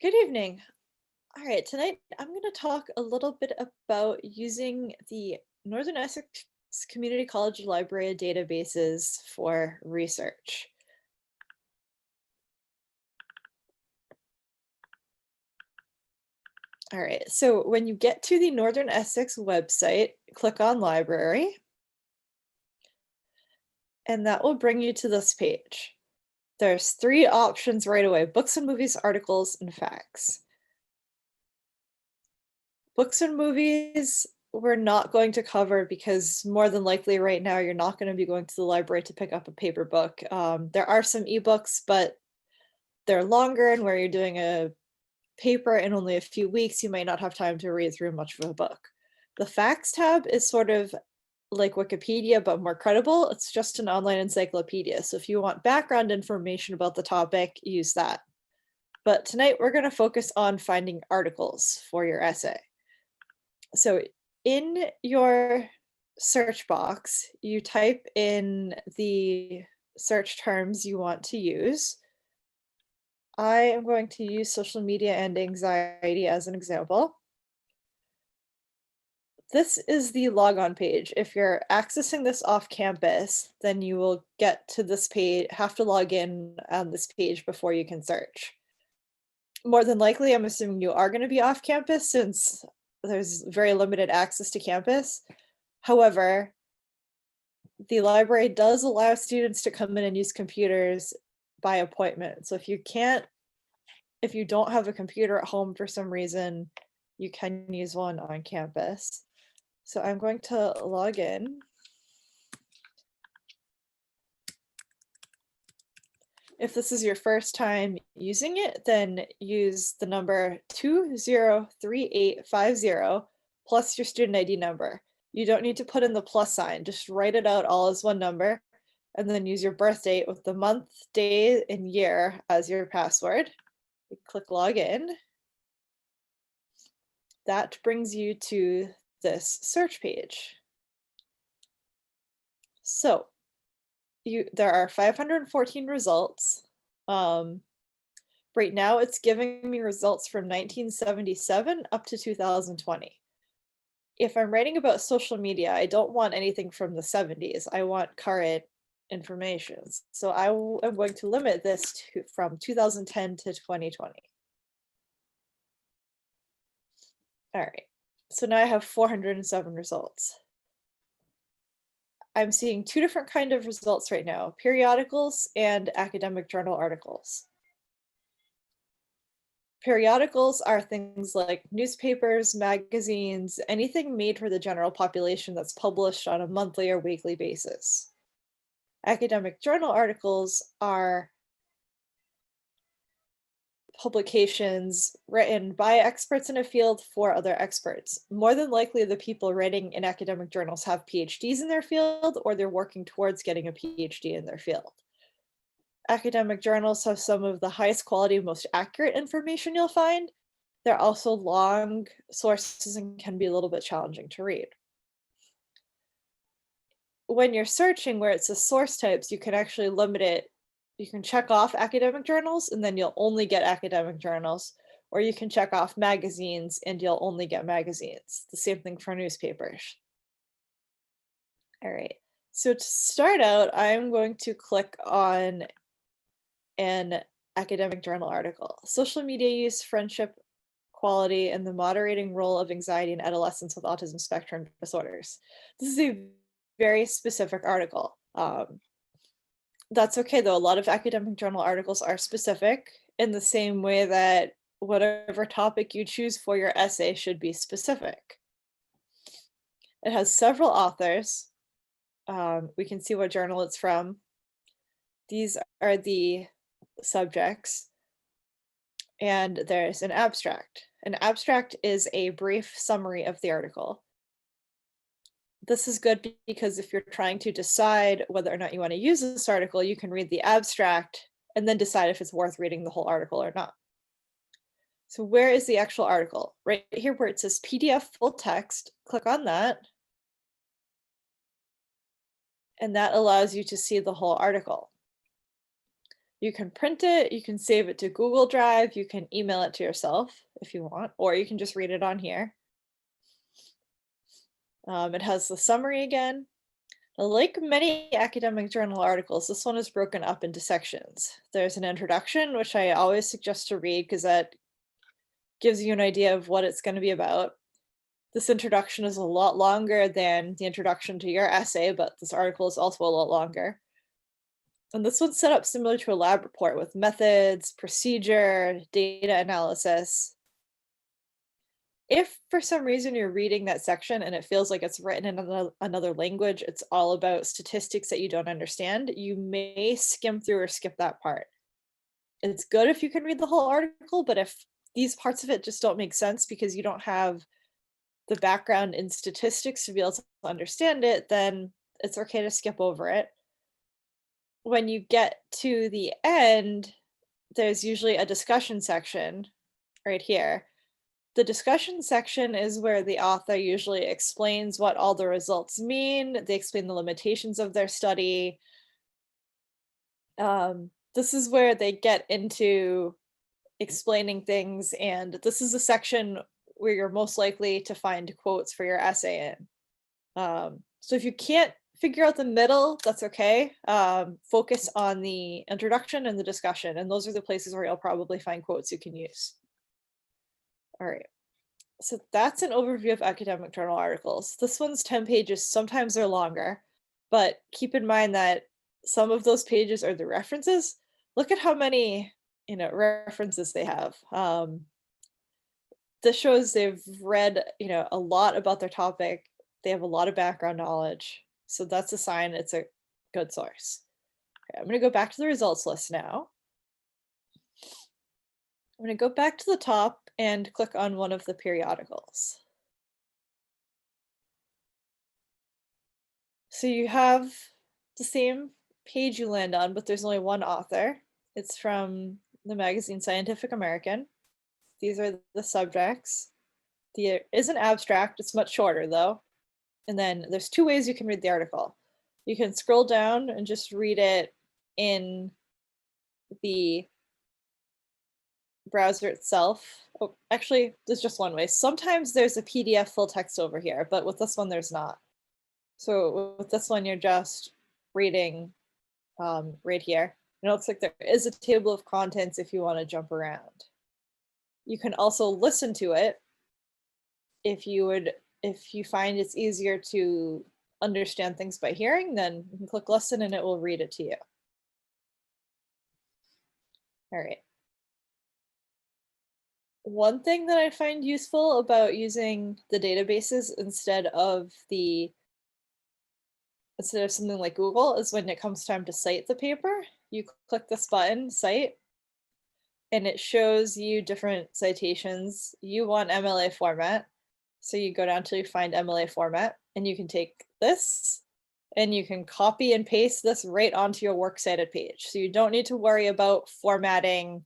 Good evening. All right, tonight I'm going to talk a little bit about using the Northern Essex Community College Library databases for research. All right, so when you get to the Northern Essex website, click on Library, and that will bring you to this page. There's three options right away: books and movies, articles, and facts. Books and movies, we're not going to cover because more than likely right now you're not going to be going to the library to pick up a paper book. There are some ebooks, but they're longer, and where you're doing a paper in only a few weeks, you might not have time to read through much of a book. The facts tab is sort of like Wikipedia, but more credible. It's just an online encyclopedia. So if you want background information about the topic, use that. But tonight we're going to focus on finding articles for your essay. So in your search box, you type in the search terms you want to use. I am going to use social media and anxiety as an example. This is the logon page. If you're accessing this off campus, then you will get to this page, have to log in on this page before you can search. More than likely, I'm assuming you are going to be off campus since there's very limited access to campus. However, the library does allow students to come in and use computers by appointment. So if you don't have a computer at home for some reason, you can use one on campus. So I'm going to log in. If this is your first time using it, then use the number 203850 plus your student ID number. You don't need to put in the plus sign, just write it out all as one number, and then use your birth date with the month, day, and year as your password. You click login. That brings you to this search page. So there are 514 results. Right now it's giving me results from 1977 up to 2020. If I'm writing about social media, I don't want anything from the 70s. I want current information. So am going to limit this from 2010 to 2020. All right, so now I have 407 results. I'm seeing two different kind of results right now: periodicals and academic journal articles. Periodicals are things like newspapers, magazines, anything made for the general population that's published on a monthly or weekly basis. Academic journal articles are publications written by experts in a field for other experts. More than likely, the people writing in academic journals have PhDs in their field, or they're working towards getting a PhD in their field. Academic journals have some of the highest quality, most accurate information you'll find. They're also long sources and can be a little bit challenging to read. When you're searching where it says source types, you can actually limit it. You can check off academic journals and then you'll only get academic journals, or you can check off magazines and you'll only get magazines. The same thing for newspapers. All right, so to start out, I'm going to click on an academic journal article: social media use, friendship quality, and the moderating role of anxiety in adolescents with autism spectrum disorders. This is a very specific article. That's okay though. A lot of academic journal articles are specific in the same way that whatever topic you choose for your essay should be specific. It has several authors. We can see what journal it's from. These are the subjects. And there's an abstract. An abstract is a brief summary of the article. This is good because if you're trying to decide whether or not you want to use this article, you can read the abstract and then decide if it's worth reading the whole article or not. So where is the actual article? Right here where it says PDF full text, click on that. And that allows you to see the whole article. You can print it, you can save it to Google Drive, you can email it to yourself if you want, or you can just read it on here. It has the summary again. Like many academic journal articles, this one is broken up into sections. There's an introduction, which I always suggest to read because that gives you an idea of what it's going to be about. This introduction is a lot longer than the introduction to your essay, but this article is also a lot longer. And this one's set up similar to a lab report with methods, procedure, data analysis. If for some reason you're reading that section and it feels like it's written in another language, it's all about statistics that you don't understand, you may skim through or skip that part. It's good if you can read the whole article, but if these parts of it just don't make sense because you don't have the background in statistics to be able to understand it, then it's okay to skip over it. When you get to the end, there's usually a discussion section right here. The discussion section is where the author usually explains what all the results mean. They explain the limitations of their study. This is where they get into explaining things, and this is a section where you're most likely to find quotes for your essay in. So if you can't figure out the middle, that's okay. Focus on the introduction and the discussion, and those are the places where you'll probably find quotes you can use. All right. So that's an overview of academic journal articles. This one's 10 pages. Sometimes they're longer, but keep in mind that some of those pages are the references. Look at how many, references they have. This shows they've read, a lot about their topic. They have a lot of background knowledge. So that's a sign it's a good source. Okay, I'm going to go back to the results list now. I'm going to go back to the top and click on one of the periodicals. So you have the same page you land on, but there's only one author. It's from the magazine Scientific American. These are the subjects. There is an abstract. It's much shorter though. And then there's two ways you can read the article. You can scroll down and just read it in the browser itself. Oh, actually, there's just one way. Sometimes there's a PDF full text over here, but with this one, there's not. So with this one, you're just reading right here. It looks like there is a table of contents if you want to jump around. You can also listen to it if you find it's easier to understand things by hearing, then you can click listen and it will read it to you. All right. One thing that I find useful about using the databases instead of something like Google is when it comes time to cite the paper, you click this button, cite, and it shows you different citations. You want MLA format, so you go down till you find MLA format, and you can take this and you can copy and paste this right onto your works cited page. So you don't need to worry about formatting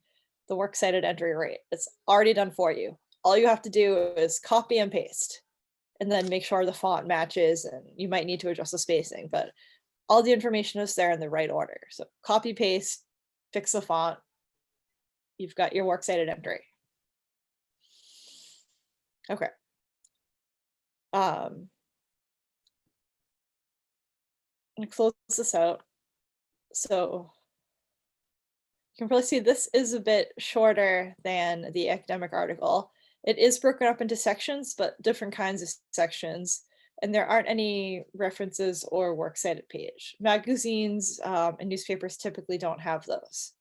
the works cited entry rate. It's already done for you. All you have to do is copy and paste and then make sure the font matches, and you might need to adjust the spacing, but all the information is there in the right order. So copy, paste, fix the font. You've got your works cited entry. Okay. I'm gonna close this out. So you can probably see this is a bit shorter than the academic article. It is broken up into sections, but different kinds of sections, and there aren't any references or works cited page. Magazines and newspapers typically don't have those.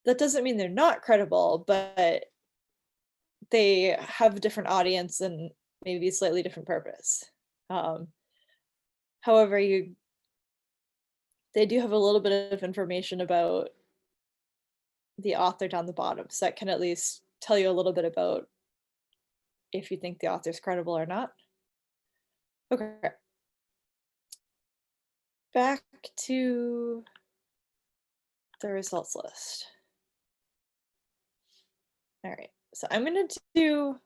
That doesn't mean they're not credible, but they have a different audience and maybe a slightly different purpose. However, they do have a little bit of information about the author down the bottom, so that can at least tell you a little bit about if you think the author's credible or not. Okay. Back to the results list. All right, so I'm going to do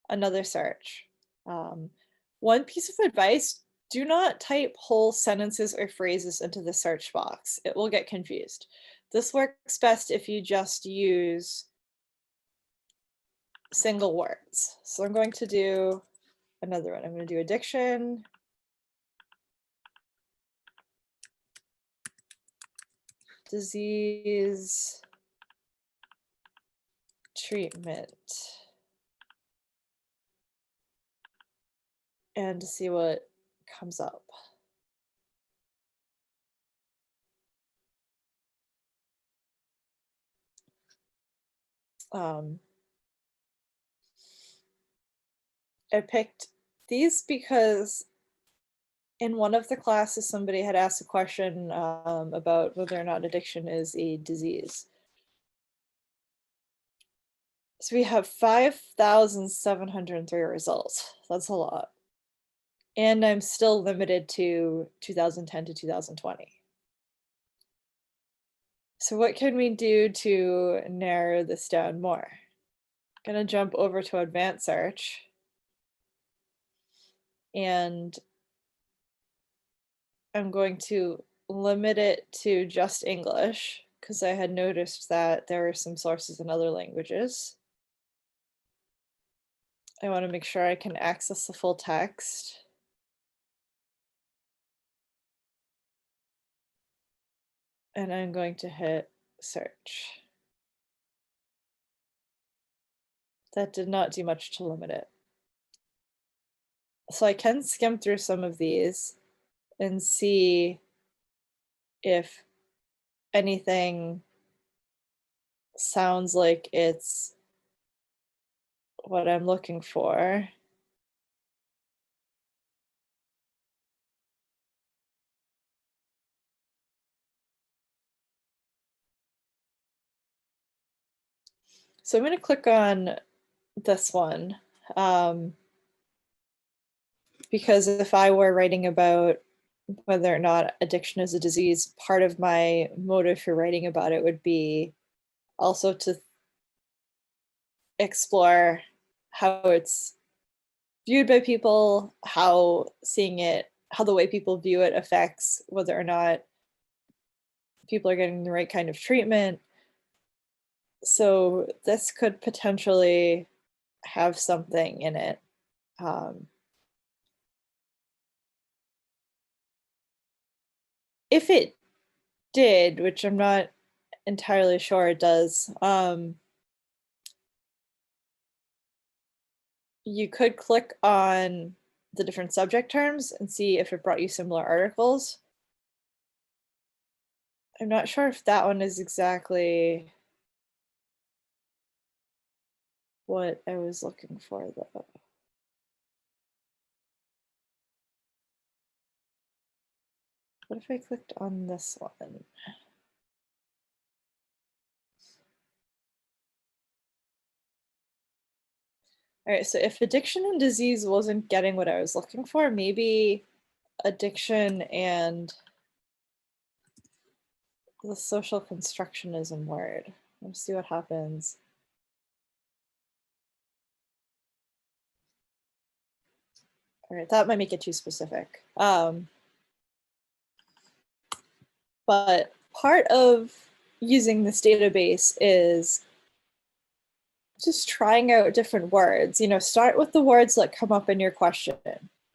another search. One piece of advice, do not type whole sentences or phrases into the search box. It will get confused. This works best if you just use single words. So I'm going to do another one. I'm going to do addiction, disease, treatment, and to see what comes up. I picked these because in one of the classes, somebody had asked a question about whether or not addiction is a disease. So we have 5,703 results. That's a lot. And I'm still limited to 2010 to 2020. So what can we do to narrow this down more? I'm gonna jump over to advanced search. And I'm going to limit it to just English because I had noticed that there are some sources in other languages. I want to make sure I can access the full text. And I'm going to hit search. That did not do much to limit it. So I can skim through some of these and see if anything sounds like it's what I'm looking for. So I'm going to click on this one because if I were writing about whether or not addiction is a disease, part of my motive for writing about it would be also to explore how it's viewed by people, how the way people view it affects whether or not people are getting the right kind of treatment. So this could potentially have something in it. If it did, which I'm not entirely sure it does, you could click on the different subject terms and see if it brought you similar articles. I'm not sure if that one is exactly what I was looking for, though. What if I clicked on this one? All right, so if addiction and disease wasn't getting what I was looking for, maybe addiction and the social constructionism word. Let's see what happens. All right, that might make it too specific. But part of using this database is just trying out different words. Start with the words that come up in your question.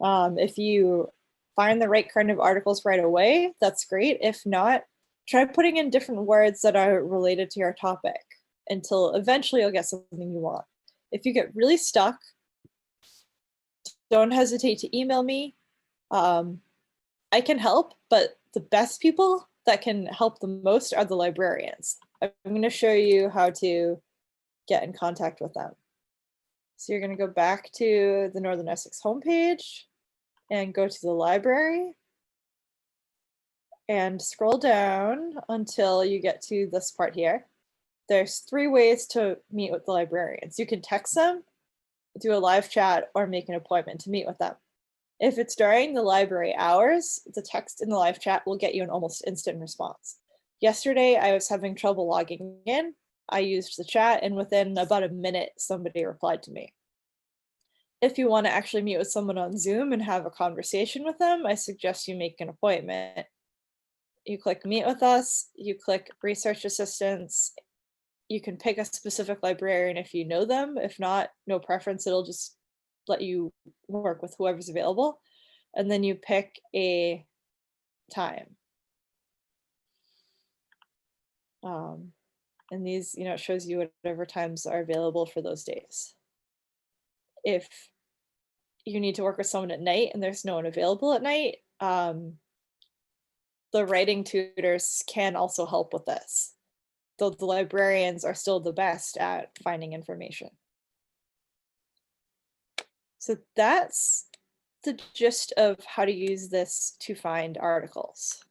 If you find the right kind of articles right away, that's great. If not, try putting in different words that are related to your topic until eventually you'll get something you want. If you get really stuck, don't hesitate to email me. I can help, but the best people that can help the most are the librarians. I'm going to show you how to get in contact with them. So you're going to go back to the Northern Essex homepage and go to the library and scroll down until you get to this part here. There's 3 ways to meet with the librarians. You can text them, do a live chat, or make an appointment to meet with them. If it's during the library hours, the text in the live chat will get you an almost instant response. Yesterday, I was having trouble logging in. I used the chat, and within about a minute, somebody replied to me. If you want to actually meet with someone on Zoom and have a conversation with them, I suggest you make an appointment. You click meet with us, you click research assistance. You can pick a specific librarian if you know them. If not, no preference, it'll just let you work with whoever's available. And then you pick a time. And these, it shows you whatever times are available for those days. If you need to work with someone at night and there's no one available at night, the writing tutors can also help with this, though the librarians are still the best at finding information. So that's the gist of how to use this to find articles.